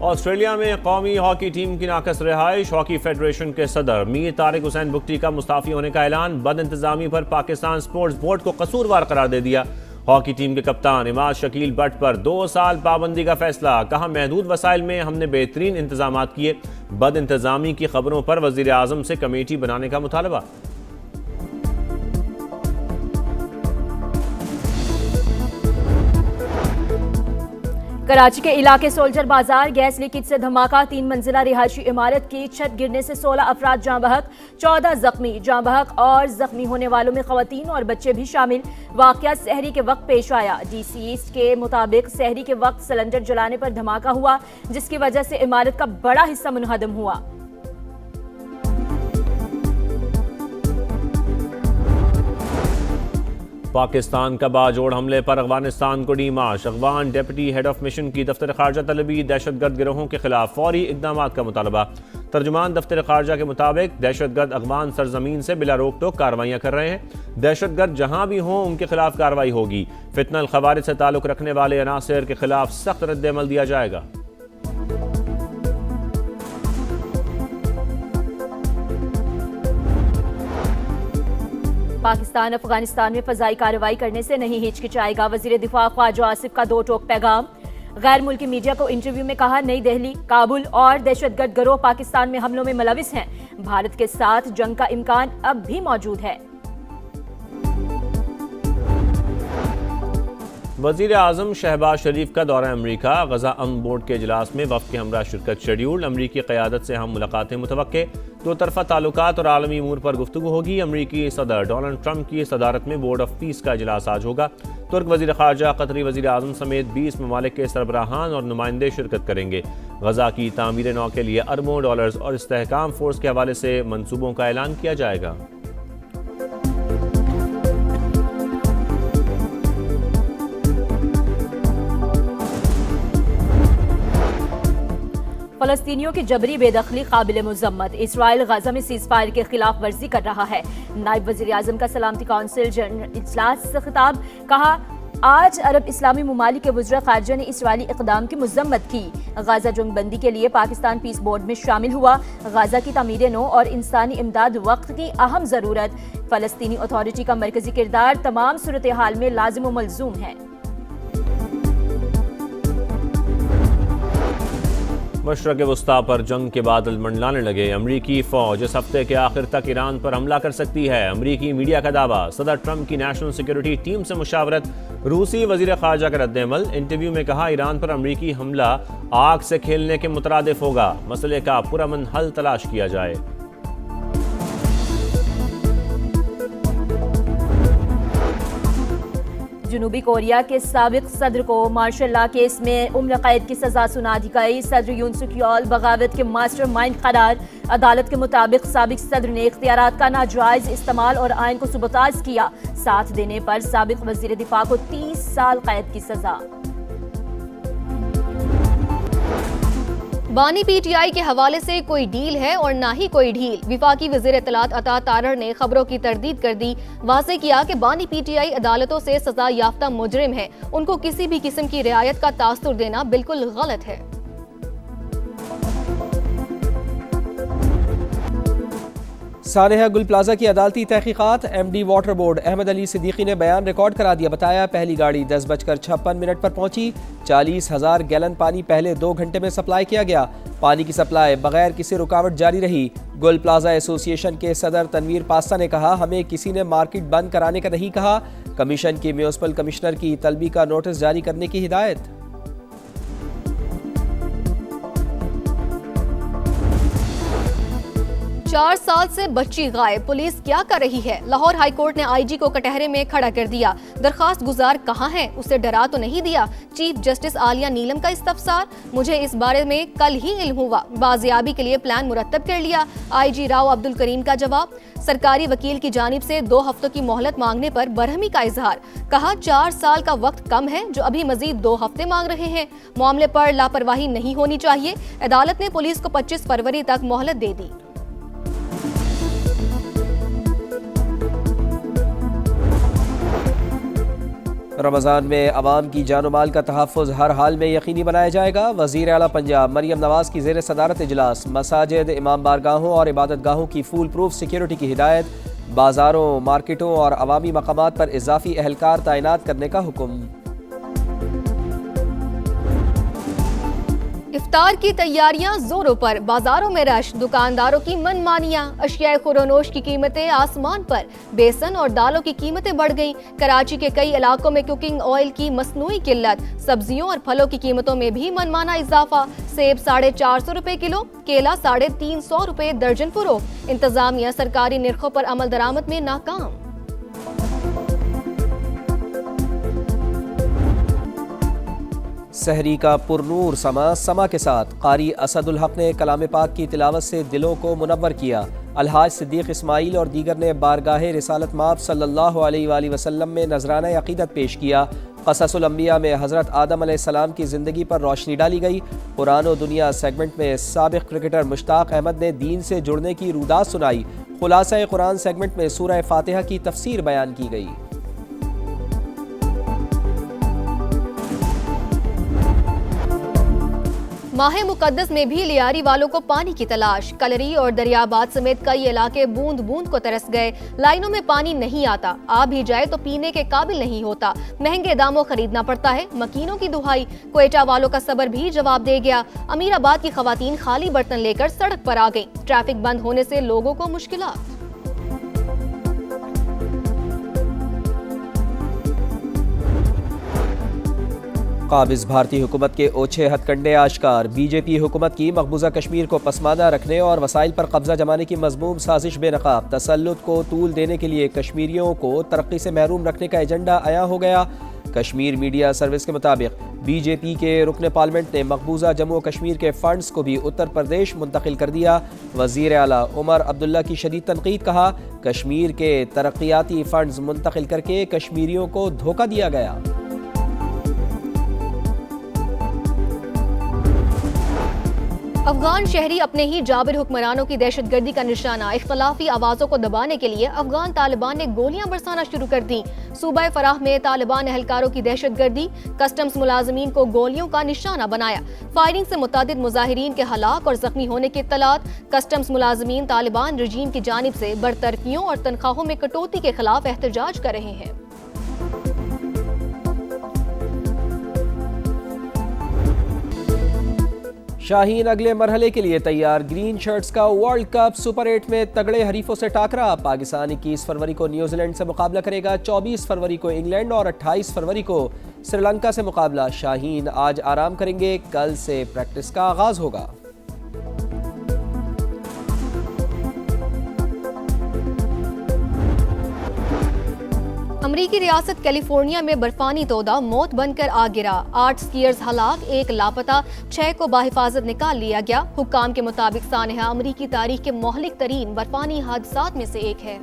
Australia में कौमी hockey team की नाकस रिहाइश। हॉकी फेडरेशन के सदर मीर तारिक हुसैन बुगटी का मुस्ताफी होने का ऐलान। बद इंतजामी पर पाकिस्तान स्पोर्ट्स बोर्ड को कसूरवार करार दे दिया। हॉकी टीम के कप्तान इमाद शकील बट पर 2 साल पाबंदी का फैसला। कहा, महदूद वसाइल में हमने बेहतरीन इंतजाम किए। बद इंतजामी की खबरों पर वजीर आजम से कमेटी बनाने का मुतालबा। कराची के इलाके सोल्जर बाजार गैस लीकेज से धमाका। 3 मंजिला रिहायशी इमारत की छत गिरने से 16 अफराद जाँ बहक, 14 जख्मी। जाँ बहक और जख्मी होने वालों में खवातीन और बच्चे भी शामिल। वाकया सहरी के वक्त पेश आया। डीसी ईस्ट के मुताबिक सहरी के वक्त सिलेंडर जलाने पर धमाका हुआ, जिसकी वजह से इमारत का बड़ा हिस्सा मुनहदम हुआ। पाकिस्तान का बाजोड़ हमले पर अफगानिस्तान को डीमाश। Afghan deputy head of mission की दफ्तर खारजा तलबी। दहशतगर्द गिरोहों के खिलाफ फौरी इकदाम का मुतालबा। तर्जुमान दफ्तर खारजा के मुताबिक दहशतगर्द अफगान सरजमीन से बिला रोक टोक कार्रवाइयां कर रहे हैं। दहशतगर्द जहां भी हों उनके खिलाफ कार्रवाई होगी। फितनल खवारिज से ताल्लुक रखने वाले अनासर के खिलाफ सख्त रद्द-ए-अमल दिया जाएगा। पाकिस्तान अफगानिस्तान में फजाई कार्रवाई करने से नहीं हिचकिचाएगा। वजीर दिफा ख्वाजा आसिफ का 2 टोक पैगाम। गैर मुल्की मीडिया को इंटरव्यू में कहा, नई दिल्ली, काबुल और दहशतगर्द गिरोह पाकिस्तान में हमलों में मुलविस हैं। भारत के साथ जंग का इम्कान अब भी मौजूद है। वजीर आजम शहबाज शरीफ का दौरा अमरीका। गजा अमन बोर्ड के इजलास में वफ्द के हमरा शिरकत शेड्यूल। अमरीकी क़यादत से हम मुलाकातें मुतवक्के। 2 तरफ़ा ताल्लुकात और आलमी अमूर पर गुफ्तगू होगी। अमरीकी सदर डोनाल्ड ट्रंप की सदारत में बोर्ड ऑफ पीस का इजलास आज होगा। तुर्क वजीर खारजा, कतरी वजीर आजम समेत 20 ममालिक के सरबराहान और नुमाइंदे शिरकत करेंगे। गजा की तामीर नौ के लिए अरबों डॉलर्स और इस्तेहकाम फोर्स के हवाले से मंसूबों का ऐलान किया जाएगा। फलस्तीनियों की जबरी बेदखली काबिल मुजम्मत। इसराइल गजा में सीजफायर के खिलाफ वर्जी कर रहा है। नायब वजीर आजम का सलामती काउंसिल जनरल इजलास से खिताब। कहा, आज अरब इस्लामी ममालिक के वज़ीर ख़ारिजा ने इसराइली इक़दाम की मुज़म्मत की। गाज़ा जंगबंदी के लिए पाकिस्तान पीस बोर्ड में शामिल हुआ। गाज़ा की तामीर नो और इंसानी इमदाद वक्त की अहम ज़रूरत। फ़लस्तीनी अथॉरिटी का मरकजी किरदार तमाम सूरत हाल में लाजिम व मलजूम है। मशरक़ वस्ता पर जंग के बादल मंडलाने लगे। अमरीकी फौज इस हफ्ते के आखिर तक ईरान पर हमला कर सकती है। अमरीकी मीडिया का दावा। सदर ट्रंप की नेशनल सिक्योरिटी टीम से मुशावरत। रूसी वजीर खारजा का रद्द-ए-अमल। इंटरव्यू में कहा, ईरान पर अमरीकी हमला आग से खेलने के मुतरादिफ होगा। मसले का पुरअमन हल तलाश किया जाए। जनूबी कोरिया के साबिक सदर को मार्शल लॉ केस में उम्र कैद की सजा सुना दी गई। सदर यून सुक येओल बगावत के मास्टरमाइंड करार। अदालत के मुताबिक साबिक सदर ने इख्तियारात का नाजायज इस्तेमाल और आइन को सुबताज किया। साथ देने पर साबिक वजीर दिफा को 30 साल कैद की सजा। बानी पीटीआई के हवाले से कोई डील है और ना ही कोई ढील। विफाकी वज़ीर इत्तलात अता तारर ने खबरों की तरदीद कर दी। वाज़े किया कि बानी पीटीआई अदालतों से सजा याफ्ता मुजरिम है। उनको किसी भी किस्म की रियायत का तासुर देना बिल्कुल गलत है। सानेहा गुल प्लाजा की अदालती तहकीकात। MD water board Ahmed Ali Siddiqui ने बयान रिकॉर्ड करा दिया। बताया, पहली गाड़ी 10:56 पर पहुंची। 40,000 गैलन पानी पहले 2 घंटे में सप्लाई किया गया। पानी की सप्लाई बगैर किसी रुकावट जारी रही। गुल प्लाजा एसोसिएशन के सदर तनवीर पास्ता ने कहा, हमें किसी ने मार्केट बंद कराने का नहीं कहा। कमीशन की म्यूनिसिपल कमिश्नर की तलबी का नोटिस जारी करने की हिदायत। 4 साल से बच्ची गायब, पुलिस क्या कर रही है? लाहौर हाईकोर्ट ने आईजी को कटहरे में खड़ा कर दिया। दरखास्त गुजार कहाँ है? उसे डरा तो नहीं दिया? चीफ जस्टिस आलिया नीलम का इस्तफसार। मुझे इस बारे में कल ही इल्म हुआ, बाजियाबी के लिए प्लान मुरतब कर लिया। आईजी राव अब्दुल करीम का जवाब। सरकारी वकील की जानिब से 2 हफ्तों की मोहलत मांगने पर बरहमी का इजहार। कहा, 4 साल का वक्त कम है जो अभी मजीद 2 हफ्ते मांग रहे हैं। मामले पर लापरवाही नहीं होनी चाहिए। अदालत ने पुलिस को 25 फरवरी तक मोहलत दे दी। रमज़ान में अवाम की जान माल का तहफ़्फ़ुज़ हर हाल में यकीनी बनाया जाएगा। वज़ीर आला पंजाब मरियम नवाज़ की ज़ेर सदारत इजलास। मसाजिद, इमाम बारगाहों और इबादत गाहों की फूल प्रूफ सिक्योरिटी की हिदायत। बाज़ारों, मार्केटों और अवामी मकामात पर इजाफी एहलकार तैनात करने का हुक्म। इफ्तार की तैयारियां जोरों पर, बाजारों में रश, दुकानदारों की मनमानियां, अशियाए खुरोनोश की कीमतें आसमान पर, बेसन और दालों की कीमतें बढ़ गईं। कराची के कई इलाकों में कुकिंग ऑयल की मसनूई किल्लत, सब्जियों और फलों की कीमतों में भी मनमाना इजाफा। सेब 450 रुपए किलो, केला 350 रुपए दर्जन फरोख्त। इंतजामिया सरकारी निर्खों पर अमल दरामद में नाकाम। सहरी का पुरनूर समा के साथ कारी असदुल हक ने कलाम पाक की तिलावत से दिलों को मुनव्वर किया। अलहाज सिद्दीक इस्माइल और दीगर ने बारगाह रिसालत माब सल्लल्लाहु अलैहि वसल्लम में नजराना अकीदत पेश किया। क़ससुल अंबिया में हज़रत आदम अलैहिस्सलाम की ज़िंदगी पर रोशनी डाली गई। कुरान और दुनिया सेगमेंट में साबिक़ क्रिकेटर मुश्ताक अहमद ने दीन से जुड़ने की रुदात सुनाई। खुलासा कुरान सेगमेंट में सूरह फातिहा की तफसीर बयान की गई। माह मुकद्दस में भी लियारी वालों को पानी की तलाश। कलरी और दरियाबाद समेत कई इलाके बूंद बूंद को तरस गए। लाइनों में पानी नहीं आता, आ भी जाए तो पीने के काबिल नहीं होता। महंगे दामों खरीदना पड़ता है। मकीनों की दुहाई। क्वेटा वालों का सब्र भी जवाब दे गया। अमीराबाद की खवातीन खाली बर्तन लेकर सड़क पर आ गई। ट्रैफिक बंद होने से लोगों को मुश्किलात। काबिज भारतीय हुकूमत के ओछे हथकंडे आश्कार। बीजेपी हुकूमत की मकबूजा कश्मीर को पसमानदा रखने और वसाइल पर कब्जा जमाने की मजमूम साजिश बेनकाब। तसल्लुत को तूल देने के लिए कश्मीरियों को तरक्की से महरूम रखने का एजेंडा आया हो गया। कश्मीर मीडिया सर्विस के मुताबिक बीजेपी के रुकन पार्लियामेंट ने मकबूजा जम्मू कश्मीर के फंड्स को भी उत्तर प्रदेश मुंतकिल कर दिया। वजीर आला उमर अब्दुल्ला की शदीद तनकीद। कहा, कश्मीर के तरक्याती फंड्स मुंतकिल करके कश्मीरियों को धोखा दिया गया। अफगान शहरी अपने ही जाबिर हुक्मरानों की दहशतगर्दी का निशाना। इख्तलाफी आवाजों को दबाने के लिए अफगान तालिबान ने गोलियां बरसाना शुरू कर दी। सूबा फराह में तालिबान एहलकारों की दहशतगर्दी। कस्टम्स मुलाजमीन को गोलियों का निशाना बनाया। फायरिंग से मुतादिद मुजाहिरीन के हलाक और जख्मी होने की इत्तलात। कस्टम्स मुलाजमीन तालिबान रजीम की जानिब से बरतरफियों और तनख्वाहों में कटौती के खिलाफ एहतजाज कर रहे हैं। शाहीन अगले मरहले के लिए तैयार। ग्रीन शर्ट्स का वर्ल्ड कप सुपर 8 में तगड़े हरीफों से टाकरा। पाकिस्तान 21 फरवरी को न्यूजीलैंड से मुकाबला करेगा। 24 फरवरी को इंग्लैंड और 28 फरवरी को श्रीलंका से मुकाबला। शाहीन आज आराम करेंगे, कल से प्रैक्टिस का आगाज होगा। अमरीकी रियासत कैलिफोर्निया में बर्फानी तोदा मौत बनकर आ गिरा। 8 स्कीयर्स हलाक, 1 लापता, 6 को बाहिफाजत निकाल लिया गया। हुक्काम के मुताबिक सानहा अमरीकी तारीख के मोहलिक तरीन बर्फानी हादसात में से एक है।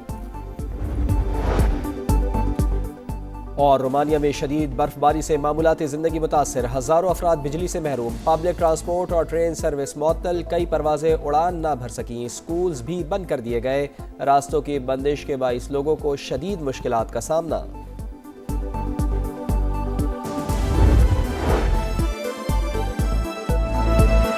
और रोमानिया में शदीद बर्फबारी से मामूलाती जिंदगी मुतासर। हजारों अफराद बिजली से महरूम। पब्लिक ट्रांसपोर्ट और ट्रेन सर्विस मुअत्तल। कई परवाजें उड़ान ना भर सकीं। स्कूल्स भी बंद कर दिए गए। रास्तों की बंदिश के बाइस लोगों को शदीद मुश्किलात का सामना।